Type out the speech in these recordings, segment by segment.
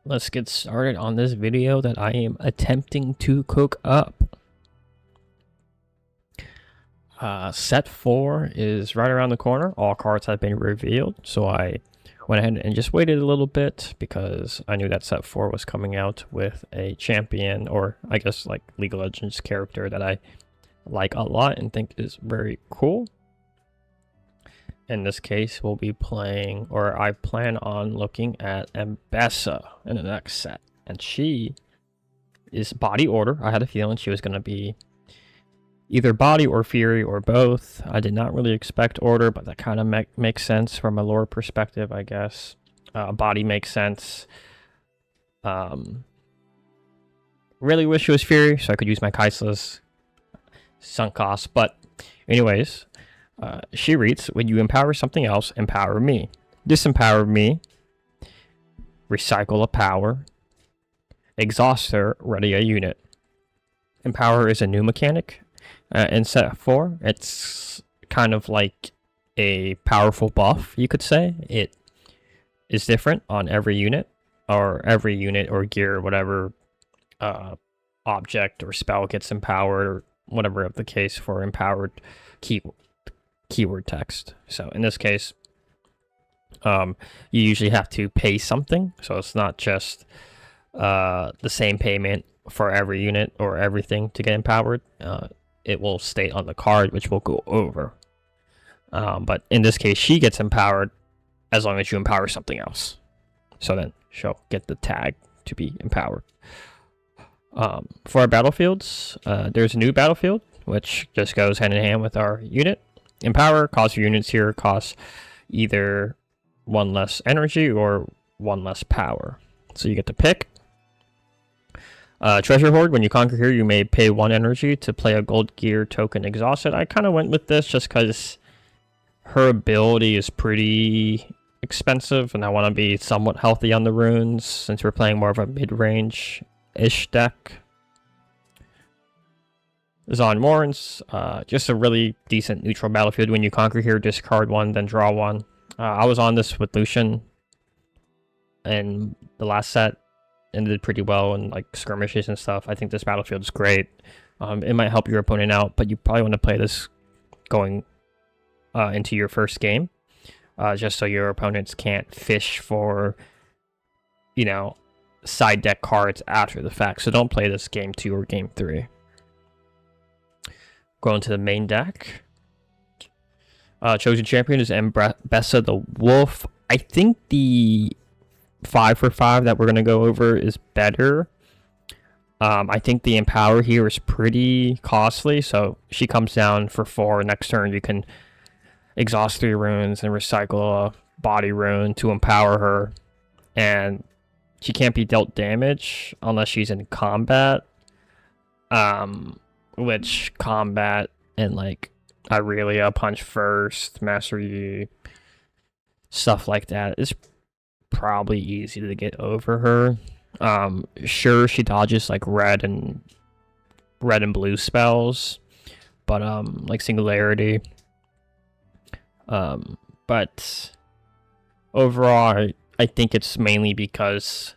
Let's get started on this video that I am attempting to cook up. Set 4 is right around the corner. All cards have been revealed, so I went ahead and just waited a little bit because I knew that set 4 was coming out with a champion, or I guess like League of Legends character that I like a lot and think is very cool. In this case, we'll be playing, or I plan on looking at Ambessa in the next set. And she is body order. I had a feeling she was going to be either body or fury or both. I did not really expect order, but that kind of makes sense from a lore perspective, I guess. Body makes sense. Really wish it was fury, so I could use my Kaisla's sunk cost. But anyways, she reads, when you empower something else, empower me. Disempower me. Recycle a power. Exhaust her, ready a unit. Empower is a new mechanic. In set 4, it's kind of like a powerful buff, you could say. It is different on every unit or gear, whatever object or spell gets empowered, or whatever of the case for empowered keyword text. So in this case, you usually have to pay something, so it's not just the same payment for every unit or everything to get empowered. It will state on the card, which we'll go over. But in this case, she gets empowered as long as you empower something else. So then she'll get the tag to be empowered. For our battlefields, there's a new battlefield, which just goes hand in hand with our unit. Empower, cost your units here costs either 1 less energy or 1 less power. So you get to pick. Treasure Hoard, when you conquer here, you may pay 1 energy to play a gold gear token exhausted. I kind of went with this just because her ability is pretty expensive, and I want to be somewhat healthy on the runes since we're playing more of a mid-range-ish deck. Zon Warrens, just a really decent neutral battlefield. When you conquer here, discard 1, then draw 1. I was on this with Lucian in the last set and did pretty well in like skirmishes and stuff. I think this battlefield is great. It might help your opponent out, but you probably want to play this going into your first game, just so your opponents can't fish for, you know, side deck cards after the fact. So don't play this game 2 or game 3. Going to the main deck. Chosen champion is Ambessa the Wolf. I think the 5 for 5 that we're going to go over is better. I think the empower here is pretty costly, so she comes down for 4. Next turn you can exhaust 3 runes and recycle a body rune to empower her, and she can't be dealt damage unless she's in combat, which combat and like Aurelia, Punch First, Mastery, stuff like that is probably easy to get over her. Sure, she dodges like red and blue spells, but like Singularity. But overall, I think it's mainly because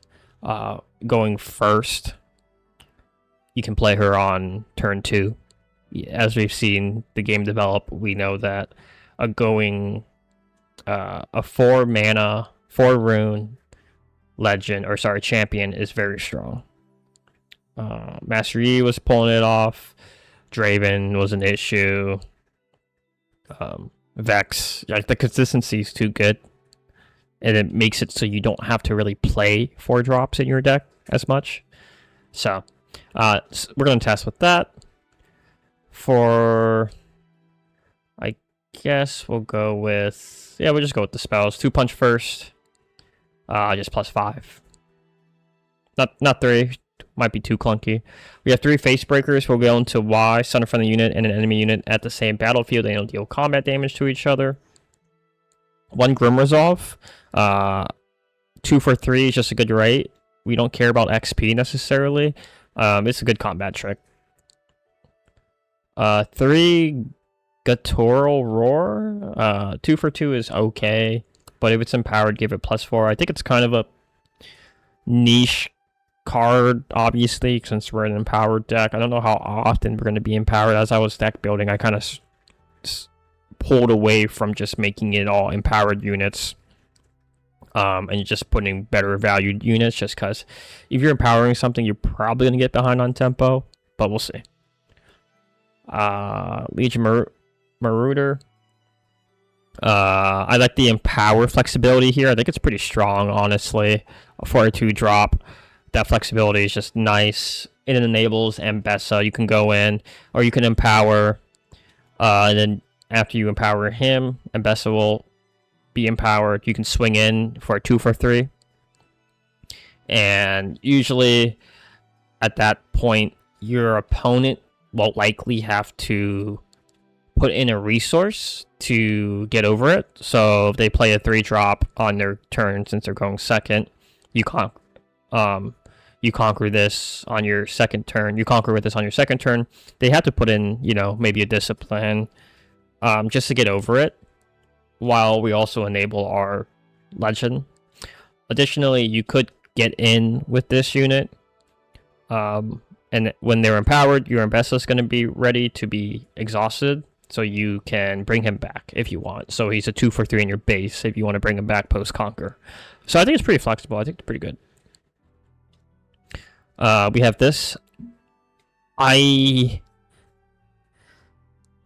going first, you can play her on turn 2. As we've seen the game develop, we know that a 4 mana 4 rune champion is very strong. Master Yi was pulling it off. Draven was an issue. Vex, like the consistency is too good, and it makes it so you don't have to really play 4 drops in your deck as much. So we're going to test with that. For, I guess we'll go with, we'll just go with the spells. 2 punch first. Just +5. Not 3. Might be too clunky. We have 3 face breakers. We'll go into Y, center from the unit, and an enemy unit at the same battlefield. They don't deal combat damage to each other. 1 Grim Resolve. 2 for 3 is just a good rate. We don't care about XP necessarily. It's a good combat trick. 3 Guttural Roar. 2 for 2 is okay, but if it's empowered, give it +4. I think it's kind of a niche card, obviously, since we're an empowered deck. I don't know how often we're going to be empowered. As I was deck building, I kind of pulled away from just making it all empowered units, and just putting better valued units, just because if you're empowering something, you're probably going to get behind on tempo, but we'll see. Legion Marauder. I like the empower flexibility here. I think it's pretty strong, honestly, for a 2-drop. That flexibility is just nice. It enables Ambessa. You can go in, or you can empower, and then after you empower him, Ambessa will be empowered. You can swing in for a 2 for 3. And usually, at that point, your opponent will likely have to put in a resource to get over it. So if they play a 3-drop on their turn, since they're going second, you conquer this on your second turn. You conquer with this on your second turn. They have to put in, maybe a discipline, just to get over it, while we also enable our legend. Additionally, you could get in with this unit, and when they're empowered, your Ambessa is going to be ready to be exhausted, so you can bring him back if you want. So he's a 2 for 3 in your base if you want to bring him back post-conquer. So I think it's pretty flexible. I think it's pretty good. We have this. I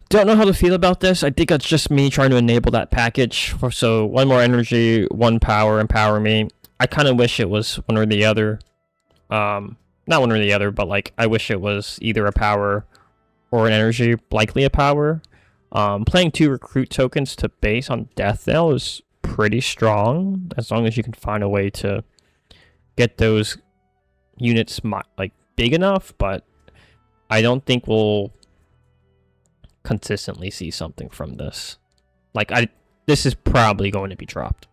don't know how to feel about this. I think that's just me trying to enable that package. So 1 more energy, 1 power, empower me. I kind of wish it was one or the other. Not one or the other, but like I wish it was either a power or an energy, likely a power. Playing 2 recruit tokens to base on Death Knell is pretty strong, as long as you can find a way to get those units like big enough, but I don't think we'll consistently see something from this. This is probably going to be dropped.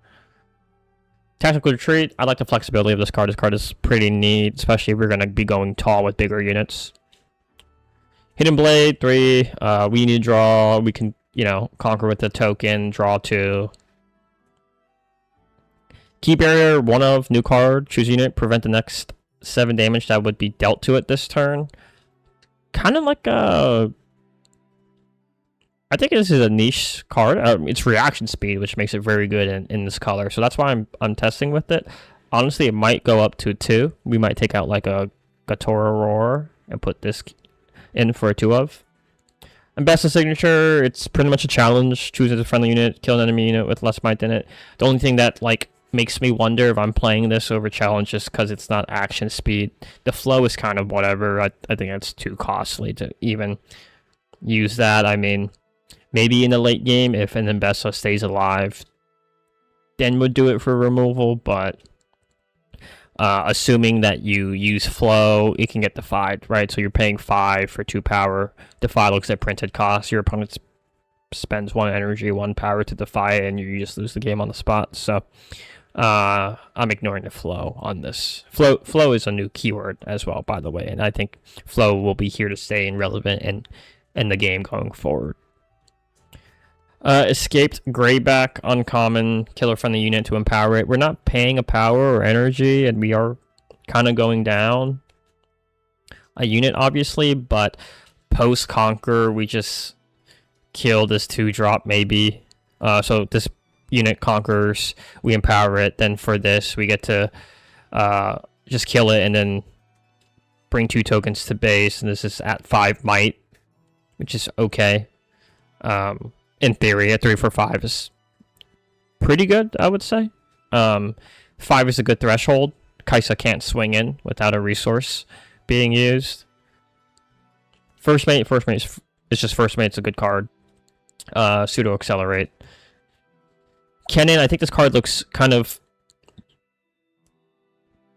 Tactical Retreat. I like the flexibility of this card. This card is pretty neat, especially if we're going to be going tall with bigger units. Hidden Blade 3. We need to draw. We can, conquer with the token. Draw 2. Key Barrier 1 of new card. Choose unit. Prevent the next 7 damage that would be dealt to it this turn. Kind of like a... I think this is a niche card. It's reaction speed, which makes it very good in this color. So that's why I'm testing with it. Honestly, it might go up to 2. We might take out like a Gatora Roar and put this in for a 2 of. Ambessa signature, it's pretty much a challenge. Choose a friendly unit, kill an enemy unit with less might than it. The only thing that makes me wonder if I'm playing this over challenge just because it's not action speed. The flow is kind of whatever. I think it's too costly to even use that. I mean, maybe in the late game, if an Ambessa stays alive, then would do it for removal, but assuming that you use flow, it can get defied, right? So you're paying 5 for 2 power. Defy looks at printed cost. Your opponent spends 1 energy, 1 power to defy it, and you just lose the game on the spot. So I'm ignoring the flow on this. Flow is a new keyword as well, by the way, and I think flow will be here to stay and relevant in the game going forward. Escaped Greyback, uncommon, killer-friendly unit to empower it. We're not paying a power or energy, and we are kind of going down a unit, obviously, but post-conquer, we just kill this 2-drop, maybe. So this unit conquers, we empower it, then for this, we get to just kill it, and then bring 2 tokens to base, and this is at 5 might, which is okay. In theory, a 3 for 5 is pretty good, I would say. 5 is a good threshold. Kaisa can't swing in without a resource being used. First mate is just first mate's a good card. Pseudo accelerate. Kennen, I think this card looks kind of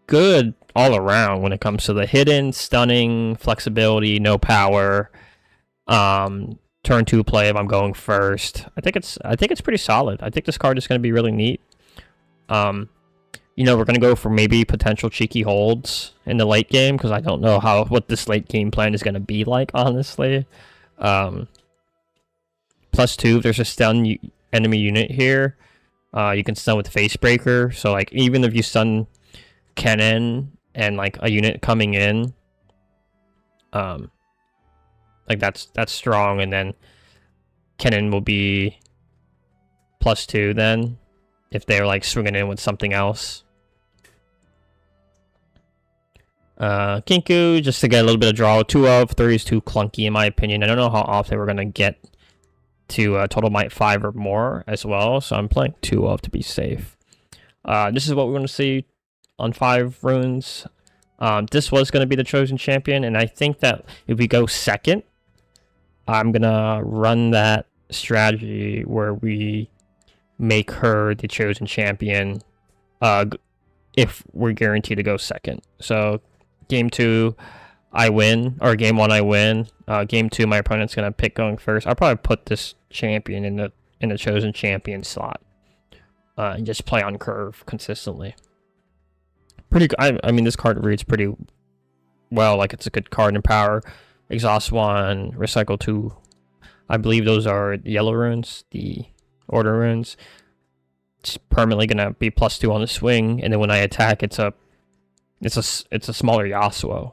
good all around when it comes to the hidden, stunning, flexibility, no power. Turn 2 play if I'm going first. I think it's pretty solid. I think this card is going to be really neat. We're going to go for maybe potential cheeky holds in the late game, because I don't know what this late game plan is going to be like, honestly. +2, if there's a stun enemy unit here, you can stun with Facebreaker. So even if you stun cannon and like a unit coming in, like that's strong, and then cannon will be +2 then if they're like swinging in with something else. Kinku, just to get a little bit of draw. 2 of 3 is too clunky in my opinion. I don't know how often we're gonna get to total might 5 or more as well, so I'm playing 2 of to be safe. This is what we're gonna see on 5 runes. This was gonna be the chosen champion, and I think that if we go second, I'm gonna run that strategy where we make her the chosen champion if we're guaranteed to go second. So game 2 I win, or game 1 I win. Game 2 my opponent's gonna pick going first. I'll probably put this champion in the chosen champion slot and just play on curve consistently. Pretty good. I mean, this card reads pretty well, like it's a good card in power. Exhaust 1, recycle 2. I believe those are the yellow runes, the order runes. It's permanently gonna be +2 on the swing, and then when I attack, it's a smaller Yasuo.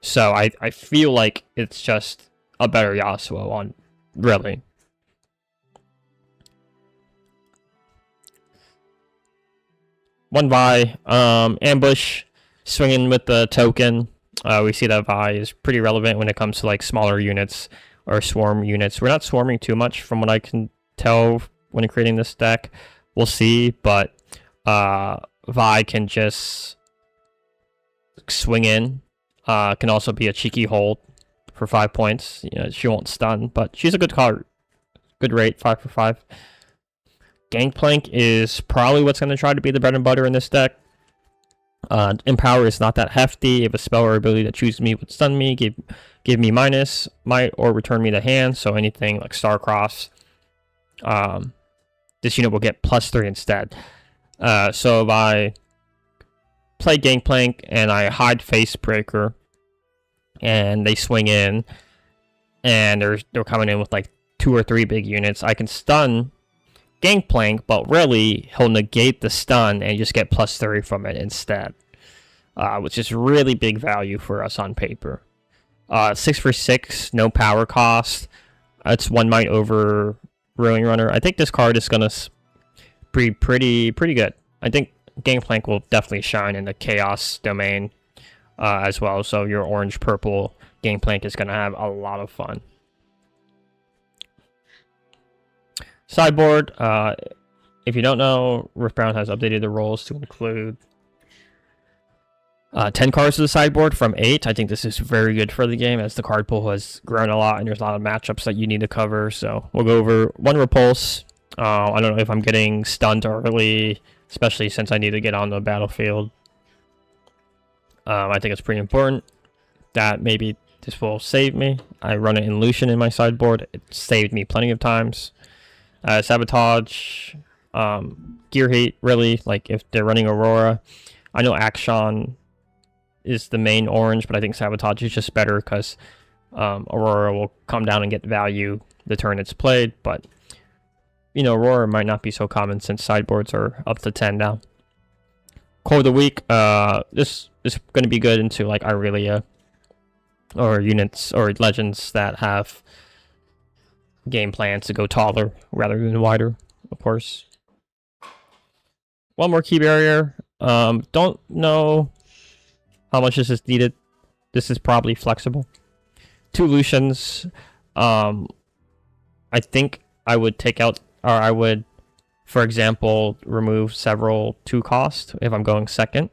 So I feel like it's just a better Yasuo on really. One Vi, ambush, swinging with the token. We see that Vi is pretty relevant when it comes to like smaller units or swarm units. We're not swarming too much from what I can tell when creating this deck. We'll see, but Vi can just swing in. Can also be a cheeky hold for 5 points. You know, she won't stun, but she's a good card. Good rate, 5 for 5. Gangplank is probably what's going to try to be the bread and butter in this deck. Empower is not that hefty. If a spell or ability that chooses me would stun me, give me minus, might, or return me the hand. So anything like Starcross, this unit will get +3 instead. So if I play Gangplank and I hide Facebreaker, and they swing in, and they're coming in with like 2 or 3 big units, I can stun Gangplank, but really he'll negate the stun and just get +3 from it instead, which is really big value for us on paper. 6 for 6, no power cost. It's 1 might over Ruin Runner. I think this card is gonna be pretty good. I think Gangplank will definitely shine in the Chaos domain as well. So your orange-purple Gangplank is gonna have a lot of fun. Sideboard, if you don't know, Riftbound has updated the rules to include 10 cards to the sideboard from 8. I think this is very good for the game as the card pool has grown a lot and there's a lot of matchups that you need to cover. So we'll go over 1 Repulse. I don't know if I'm getting stunned early, especially since I need to get on the battlefield. I think it's pretty important that maybe this will save me. I run it in Lucian in my sideboard. It saved me plenty of times. Sabotage, Gear Hate, really, like if they're running Aurora. I know Action is the main orange, but I think Sabotage is just better because Aurora will come down and get value the turn it's played, but you know, Aurora might not be so common since sideboards are up to 10 now. Core of the week, this is going to be good into like Irelia or units or legends that have game plans to go taller rather than wider, of course. 1 more key barrier. Don't know how much this is needed. This is probably flexible. 2 Lucians. I think I would take out, or I would, for example, remove several 2 cost if I'm going second.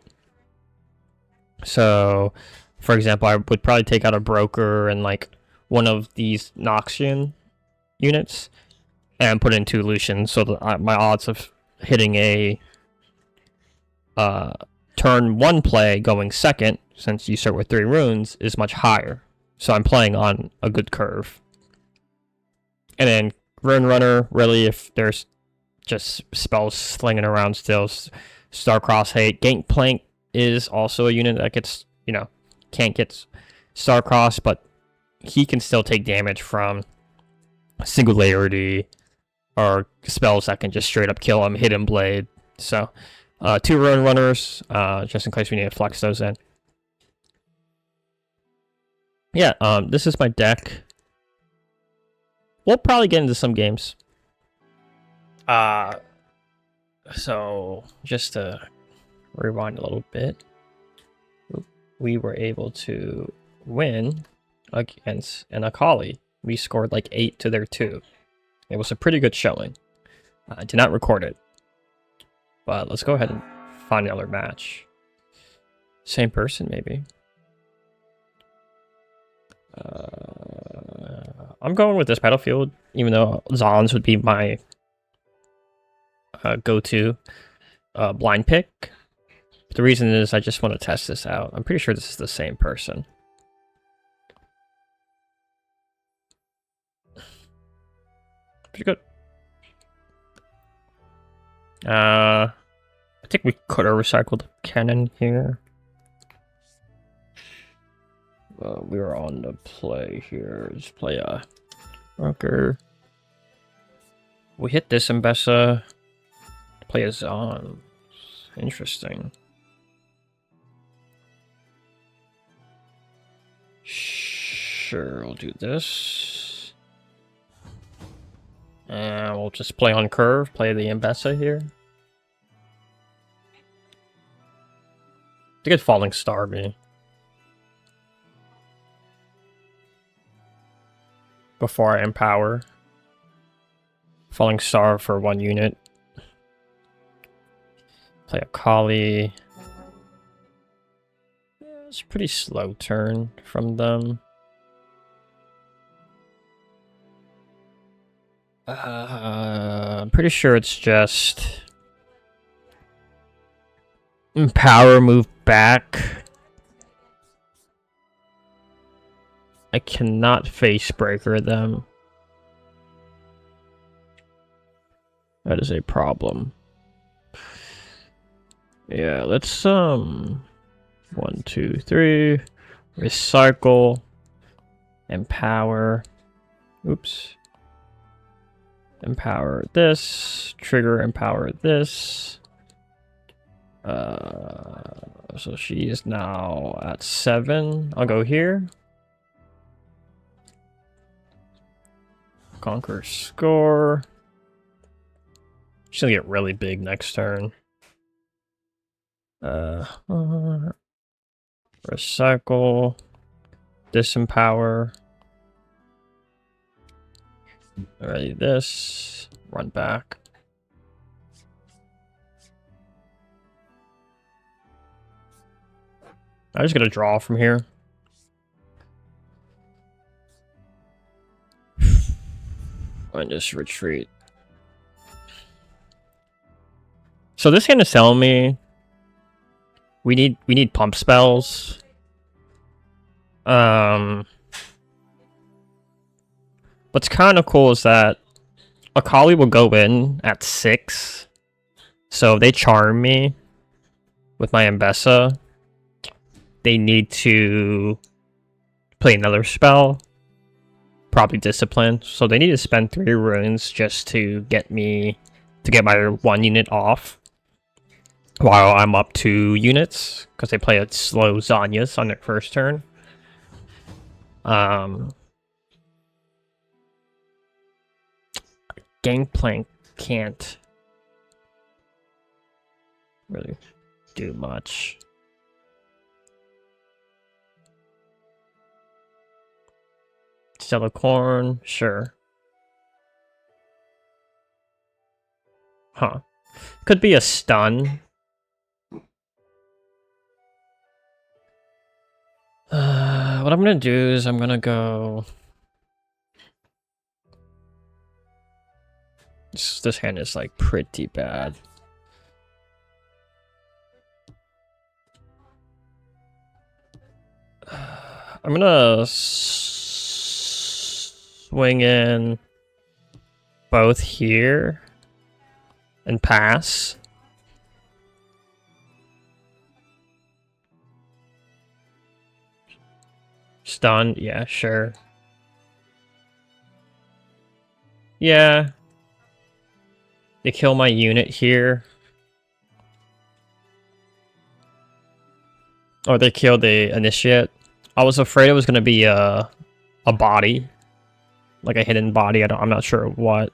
So, for example, I would probably take out a Broker and like one of these Noxian units and put in 2 Lucians, so that my odds of hitting a turn 1 play going second, since you start with 3 runes, is much higher. So I'm playing on a good curve. And then Ruin Runner, really, if there's just spells slinging around still, Starcross Hate. Gangplank is also a unit that gets, you know, can't get Starcross, but he can still take damage from Singularity or spells that can just straight up kill him, Hidden Blade. So 2 Ruin Runners, just in case we need to flex those in. Yeah, this is my deck. We'll probably get into some games. So just to rewind a little bit, we were able to win against an Akali. We scored like 8 to their 2. It was a pretty good showing. I did not record it, but let's go ahead and find another match. Same person, maybe. I'm going with this battlefield, even though Zons would be my go-to blind pick. The reason is I just want to test this out. I'm pretty sure this is the same person. Pretty good. I think we could have recycled cannon here. We were on the play here. Just play a rocker. We hit this Ambessa. Play a Zon. Interesting. Sure, we'll do this. And we'll just play on curve, play the Ambessa here. I think it's Falling Star me. Before I empower. Falling Star for 1 unit. Play Akali. It's a pretty slow turn from them. I'm pretty sure it's just empower, move back. I cannot face breaker them. That is a problem. Yeah, let's 1, 2, 3, recycle, empower. Oops. Empower this, trigger empower this. So she is now at 7. I'll go here. Conquer score. She's gonna get really big next turn. Recycle, disempower. Ready this, run back. I'm just gonna draw from here. And just retreat. So this hand is telling me we need pump spells. What's kind of cool is that Akali will go in at 6. So if they charm me with my Ambessa, they need to play another spell. Probably Discipline. So they need to spend 3 runes just to get my 1 unit off. While I'm up 2 units. Because they play a slow Zanyas on their first turn. Gangplank can't really do much. Corn, sure. Huh. Could be a stun. What I'm gonna do is I'm gonna go... This hand is like pretty bad. I'm gonna swing in both here and pass. Stun, yeah, sure. Yeah. They kill my unit here. Or they killed the initiate. I was afraid it was gonna be a body, like a hidden body. I'm not sure what.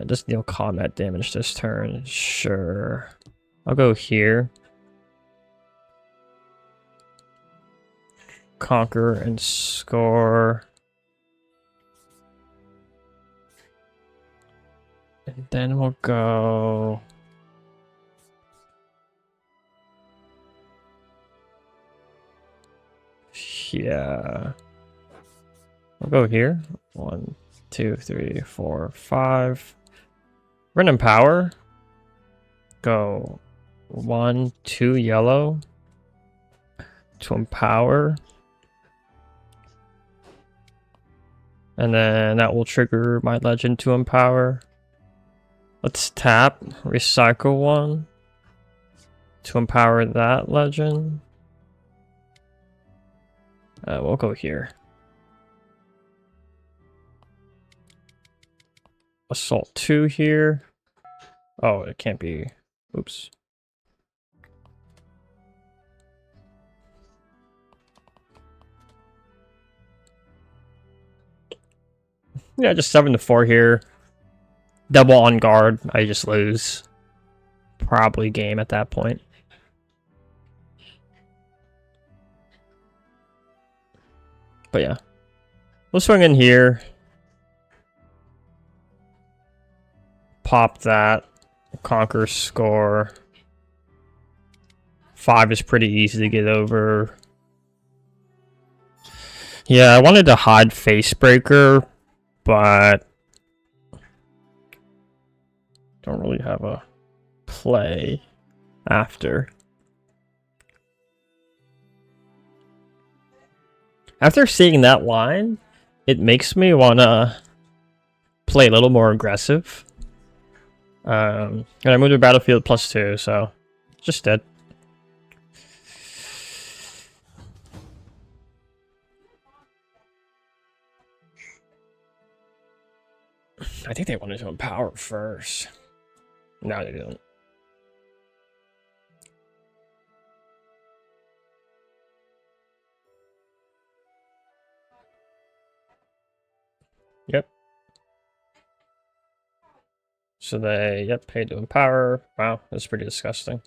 Just deal combat damage this turn. Sure, I'll go here. Conquer and score. And then we'll go. Yeah. We'll go here. 1, 2, 3, 4, 5. Random power. Go 1, 2 yellow to empower. And then that will trigger my legend to empower. Let's tap, recycle 1 to empower that legend. We'll go here. Assault 2 here. Oh, it can't be. Oops. Yeah, just 7 to 4 here. Double on guard. I just lose. Probably game at that point. But yeah. We'll swing in here. Pop that. Conquer score. 5 is pretty easy to get over. Yeah, I wanted to hide Facebreaker, but don't really have a play after. After seeing that line, it makes me want to play a little more aggressive. And I moved to battlefield +2, so just dead. I think they wanted to empower first. No, they didn't. Yep. So they, yep, paid to empower. Wow, that's pretty disgusting.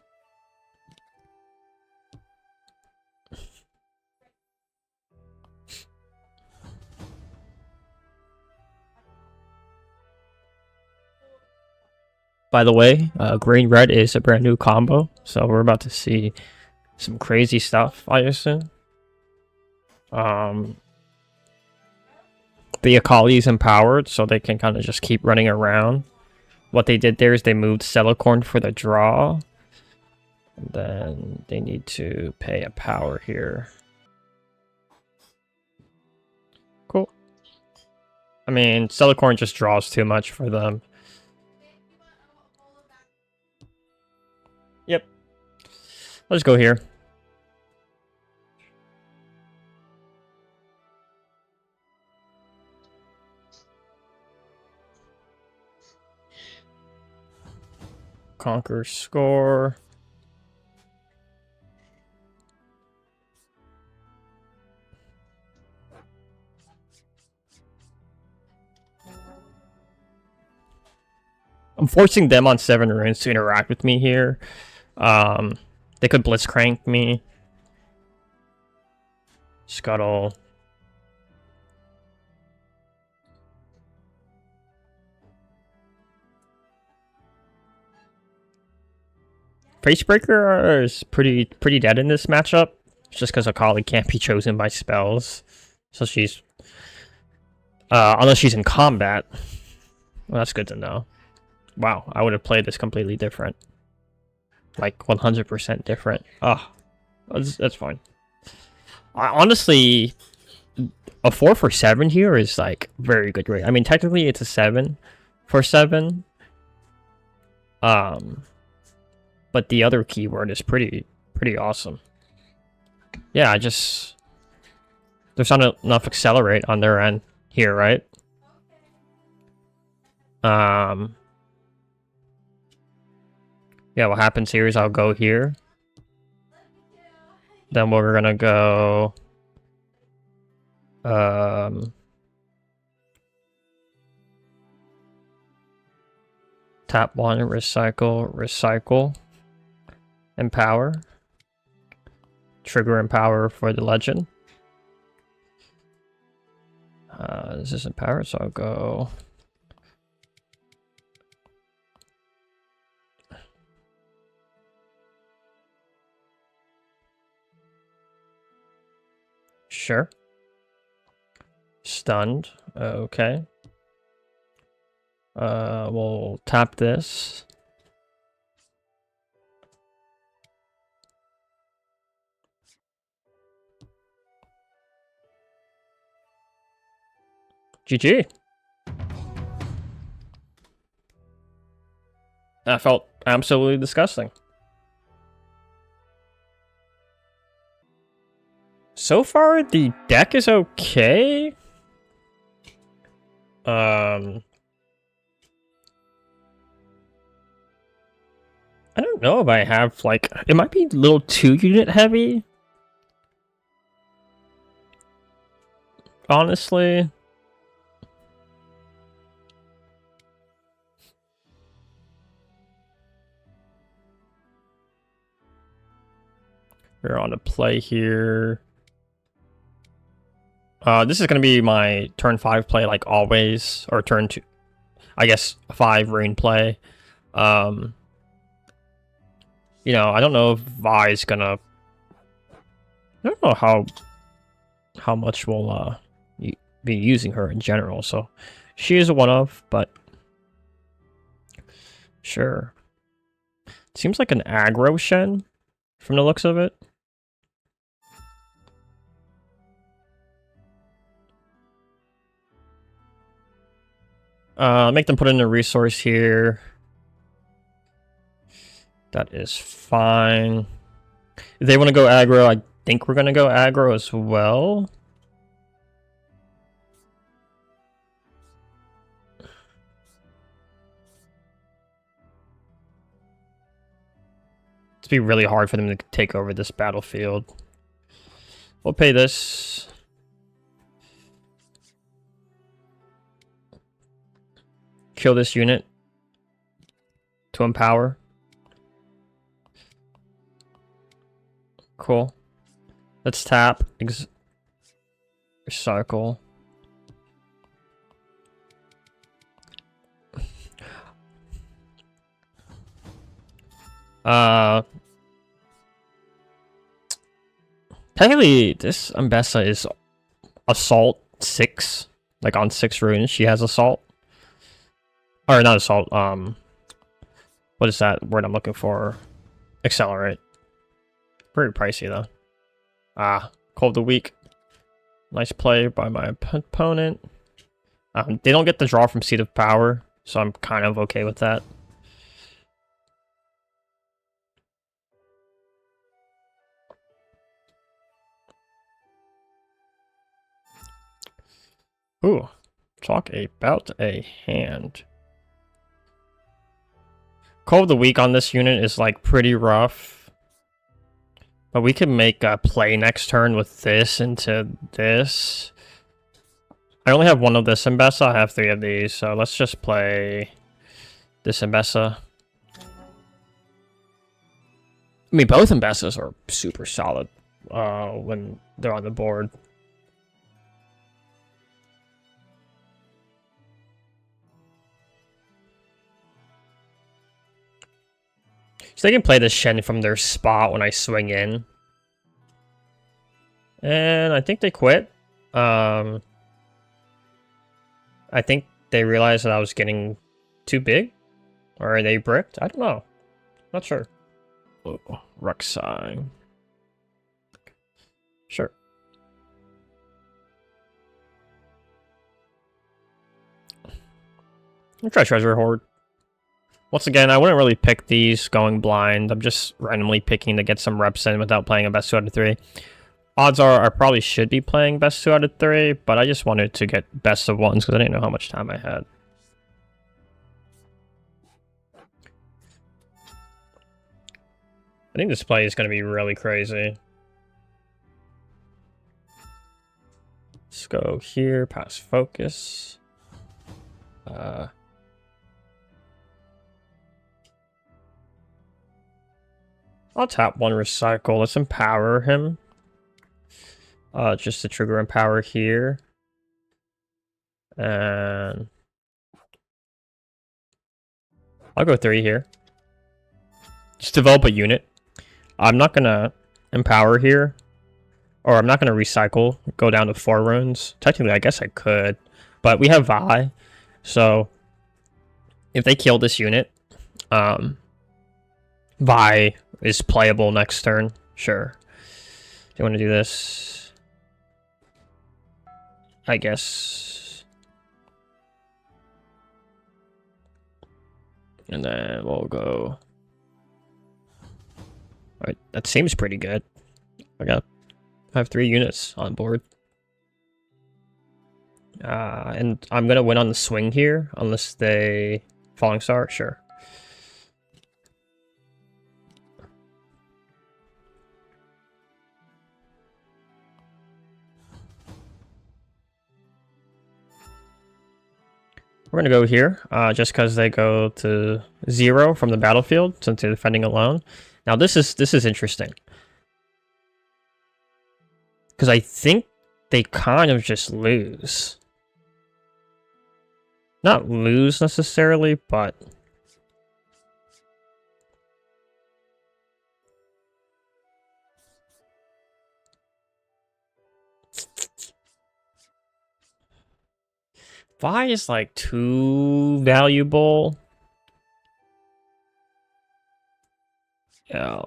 By the way, green red is a brand new combo, so we're about to see some crazy stuff, I assume. The Akali is empowered, so they can kind of just keep running around. What they did there is they moved Celicorn for the draw. And then they need to pay a power here. Cool. I mean, Celicorn just draws too much for them. Yep. Let's go here. Conquer score. I'm forcing them on 7 runes to interact with me here. They could Blitzcrank me. Scuttle. Facebreaker is pretty dead in this matchup. It's just because Akali can't be chosen by spells. So she's... unless she's in combat. Well, that's good to know. Wow, I would have played this completely different. Like 100% different. Ah, that's fine. Honestly, a 4 for 7 here is like very good rate. I mean, technically it's a 7 for 7. But the other keyword is pretty awesome. Yeah, there's not enough accelerate on their end here, right? Yeah, what happens here is I'll go here. Then we're gonna go... tap 1, recycle, recycle, empower, trigger empower for the legend. This is empower, so I'll go... Sure. Stunned. Okay. We'll tap this. GG. That felt absolutely disgusting. So far, the deck is okay. I don't know if I have, like, it might be a little too unit heavy. Honestly. We're on a play here. This is going to be my turn 5 play, like always, or turn 2, I guess 5 rune play. You know, I don't know if Vi's gonna... I don't know how much we'll be using her in general, so she is a one-of, but sure. Seems like an aggro Shen from the looks of it. Make them put in a resource here. That is fine. If they want to go aggro, I think we're going to go aggro as well. It's be really hard for them to take over this battlefield. We'll pay this. Kill this unit to empower. Cool. Let's tap. Recycle. Technically, this Ambessa is assault 6. Like on 6 runes, she has assault. Or not assault, what is that word I'm looking for? Accelerate. Pretty pricey though. Call of the week. Nice play by my opponent. They don't get the draw from Seat of Power, so I'm kind of okay with that. Ooh, talk about a hand. Call of the week on this unit is like pretty rough. But we can make a play next turn with this into this. I only have one of this Ambessa, I have 3 of these, so let's just play this Ambessa. I mean, both Ambessas are super solid when they're on the board. So they can play the Shen from their spot when I swing in. And I think they quit. I think they realized that I was getting too big. Or are they bricked? I don't know. Not sure. Oh, Rek'Sai. Sure. I'll try Treasure Hoard. Once again, I wouldn't really pick these going blind. I'm just randomly picking to get some reps in without playing a best 2 out of 3. Odds are I probably should be playing best 2 out of 3, but I just wanted to get best of 1s because I didn't know how much time I had. think this play is going to be really crazy. Let's go here, pass focus. I'll tap one recycle. Let's empower him. Just to trigger empower here. And I'll go 3 here. Just develop a unit. I'm not gonna empower here. Or I'm not gonna recycle, go down to 4 runes. Technically, I guess I could. But we have Vi. So if they kill this unit, Vi is playable next turn. Sure. Do you want to do this? I guess. And then we'll go. Alright, that seems pretty good. I have 3 units on board. And I'm gonna win on the swing here, unless they Falling Star, sure. We're gonna go here, just because they go to 0 from the battlefield since they're defending alone. Now this is interesting, because I think they kind of just lose. Not lose necessarily, but Vi is like too valuable. Yeah,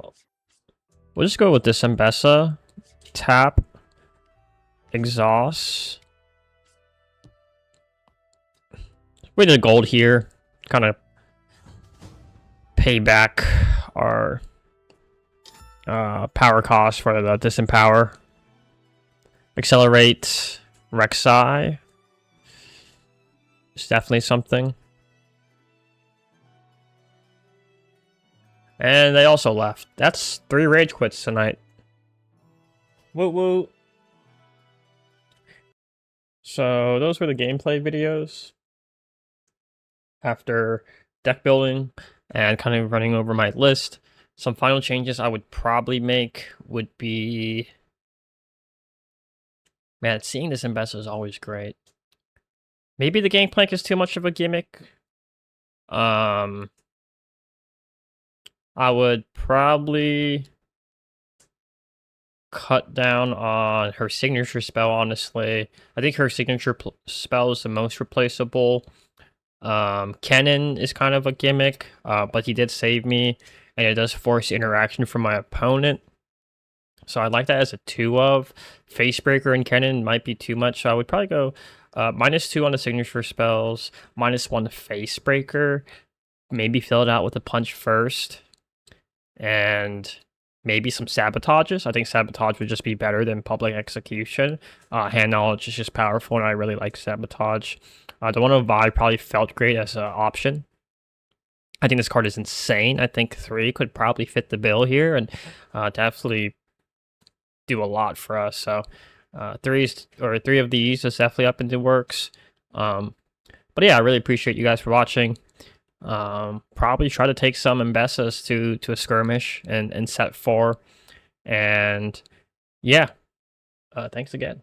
we'll just go with this Ambessa. Tap, exhaust. We did gold here, kind of pay back our power cost for the disempower. Accelerate, Rek'Sai. It's definitely something. And they also left. That's 3 rage quits tonight. Woo woo. So those were the gameplay videos. After deck building and kind of running over my list, some final changes I would probably make would be... Man, seeing this Ambessa is always great. Maybe the Gangplank is too much of a gimmick. I would probably cut down on her signature spell, honestly. I think her signature spell is the most replaceable. Kennen is kind of a gimmick, but he did save me, and it does force interaction from my opponent. So I like that as a 2 of. Facebreaker and Kennen might be too much, so I would probably go -2 on the signature spells, -1 Facebreaker, maybe fill it out with a punch first, and maybe some sabotages. I think sabotage would just be better than public execution. Hand knowledge is just powerful, and I really like sabotage. The one of Vi probably felt great as an option. I think this card is insane. I think 3 could probably fit the bill here, and definitely do a lot for us. So 3 of these is definitely up into works. But yeah, I really appreciate you guys for watching. Probably try to take some Ambessas to a skirmish and set 4. And yeah, thanks again.